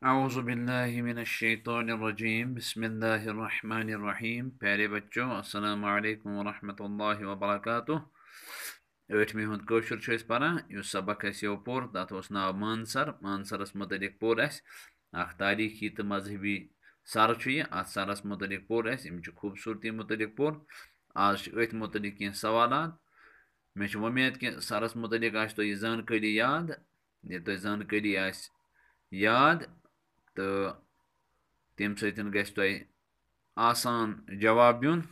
औज़ुबिल्लाहिमिनश्शैतानिर्रजीम बिस्मिल्लाहिर्रहमानिर्रहीम। प्यारे बच्चों, अस्सलामु अलैकुम वरहमतुल्लाहि वबरकातुह। 8वीं हुंद कौशर छ परान युस सबक अस यो पोर तथ ओस नाव मानसर। मानसरस मुतलिक पोर अस अख तारीखी तो मजहबी सर छ यह। अत सरस मुतलिक पोर अस अम खूबसूरती मुतलिक पोर। आज अथ मुतलिक कह सवालात। मे उम्मीद कि सरस मुतलिक आस तो जानकारी याद। ये तो जानकारी आस याद तो तम सतन गस तुह आसान जवाब दिन।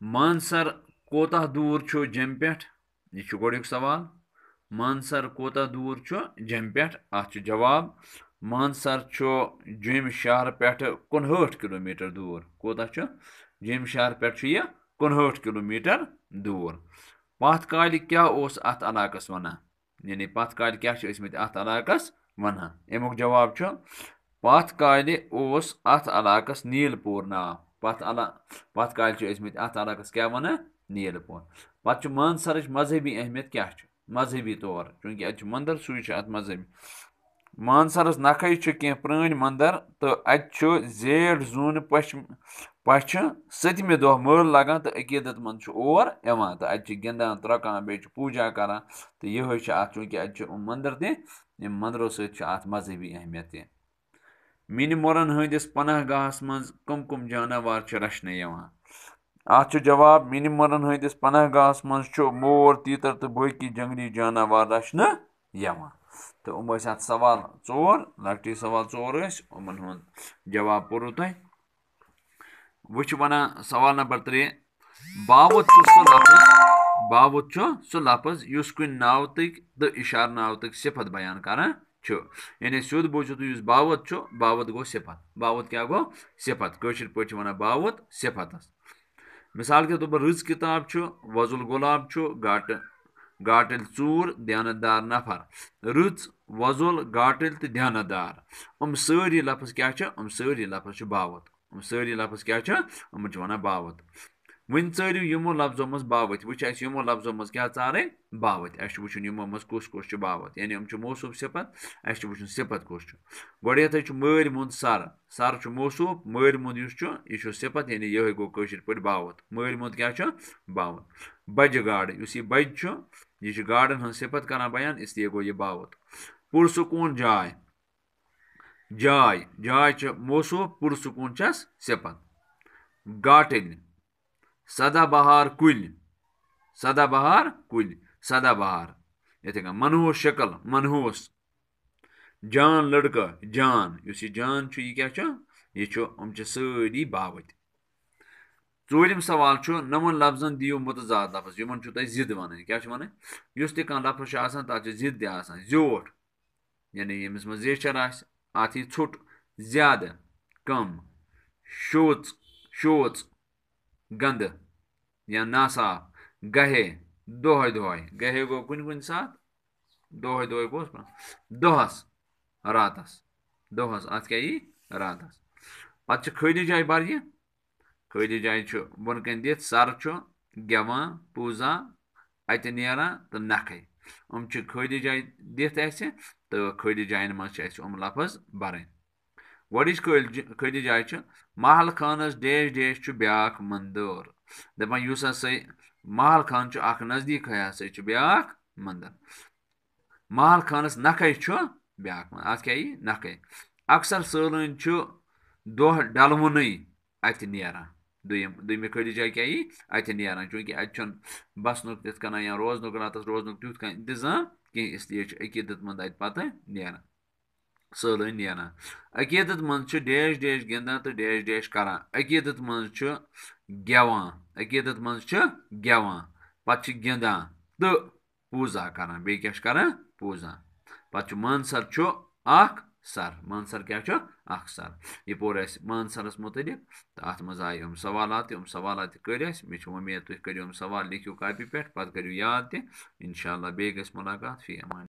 मानसर कोता दूर छु जम पे? यह गोड़ुक सवाल। मानसर कोता दूर छु जम पे? अत जवाब मानसर छु जम शहर पे 59 किलोमीटर दूर। कोता छु जम शहर पे यह 59 किलोमीटर दूर। पथ काल क्या ओस अत इलाकस वनान? यानी पथ काल क्या अत इलाकस वनान? अमुक जवाब छु पथ काल ओस अत इलाकस नीलपुर नाव। पथ काल अत इलाकस क्या वनान? नीलपुर। पत मानसर मजहबी अहमियत क्या? मजहबी तौर चूंकि अत मंदिर सुई अत मजहबी। मानसरस नखै कह प्रान मंदिर तो अत जेठ जून पछ 7मे दह मल लगान तो अकीदत मंद और यवान तो अत गिंदान त्रकान बे पूजा करान तो यह चूंकि अत मंदिर तह मंदिरों सत मजहबी अहमियत तह। मिन मोरन हंदिस पनाह गाहस मज कम कम जानवर रचने यवान? अत जवाब मिन मोरन हंदिस पनाह गाहस मज मोर तीतर तो बाकी जंगली जानवर रचने यवान। तो अत सवाल 4 लकटी सवाल 4 उमन हुंद जवाब पोरो तुह। वह वनान सवाल नंबर 3। बावत सह लफज युस कुन नावतक तो इशार नावतक सिफत बयान करान छ। यानी सुद बोझो तुम बावत बावत गो सिफत। बावत क्या गो? सिफत। कशर पे वनान बावत सिफतस। मिसाल के तौर पर रज किताब वजुल गुलाब गाटल चूर दयानतदार नफर। रच वजुल गाटल तो दयानतदार सारी लफज क्या? सारी लफज बावत। सारी लफज क्या? वनान बावत। वन चो यमो लफ्जों मज बावत। वो यमो लफ्जों मज क्या चारें? बावत। वो यमो मज कुस बावत। यानी मौसूफ सिफत वो सिफत कुस। गोत मर मुंद सर। सर मौसूफ मर मुंद यह सिफत यानी यह गो कशर पे बावत। मर मुंद क्या? बावत। बज गाड़ यह बज यह गाड़न हज सिफत कर बयान इसलिए गो यह बावत। पुरसकून जाय जाय मौसूफ पुरसकून छस सिफत। गाटल सदाबहार कुल सदाबहार। इथे मनहूस शक्ल मनहूस। जान लड़का जान यह जान यह क्या? यह सारी बावत। 4 सवाल नमन लफ्जन दियो मुतजाद लफ्ज यमन तुह जिद वन क्या वन? युस तह कह लफ्ज तथ जिद तह जोट यानी यमिस मज जेचर अत ोट ज्यादा कम शोच शोच गंद या नासाफ गहे दोहे दोहे। गहे गो कुन सात दोहे दोहे गो दोहस रातस दोहस अत क्या यी रातस। पत खाली जाय बर यह खाली जाय बन कन दिख सर गेवान पूजा अत नेरान तो नखै खाली जाय दिख तो खाली जायन मज लफज बरन। गॉडिश खाली जाय महल खानस डैश डैश ब्याख मंदिर। दपान युस हसा महल खान अख नजदीक हसा ब्याख मंदिर। महल खानस नखै ब्याख मंदिर अत क्या यी नखै। अक्सर सलन दोह डलवन अत नेरान। दुयम खाली जाय क्या यी अत नेरान चूंकि अत बसनुक तिथ कन या रोजनुक रातस रोजनुक तुथ कह इंतजाम कह इसलिए अकीदत मंद अत पत नेरान सलन नेरान। अकीदत मंद डैश डैश गिंदान तो डैश डैश करान। अकीदत मंद गेवान अकीदत मंद गेवान पत गिंदान तो पूजा करान बे क्या करान पूजा। पत मानसर अख सर। मानसर क्या? अख सर। यह पोर मानसरस मुतलिक तो अत मज आय सवालात कर मे उम्मीद तुम करो सवाल लिखियो कापी पे पत करो याद तह इंशाअल्लाह बे गस मुलाकात फी अमान।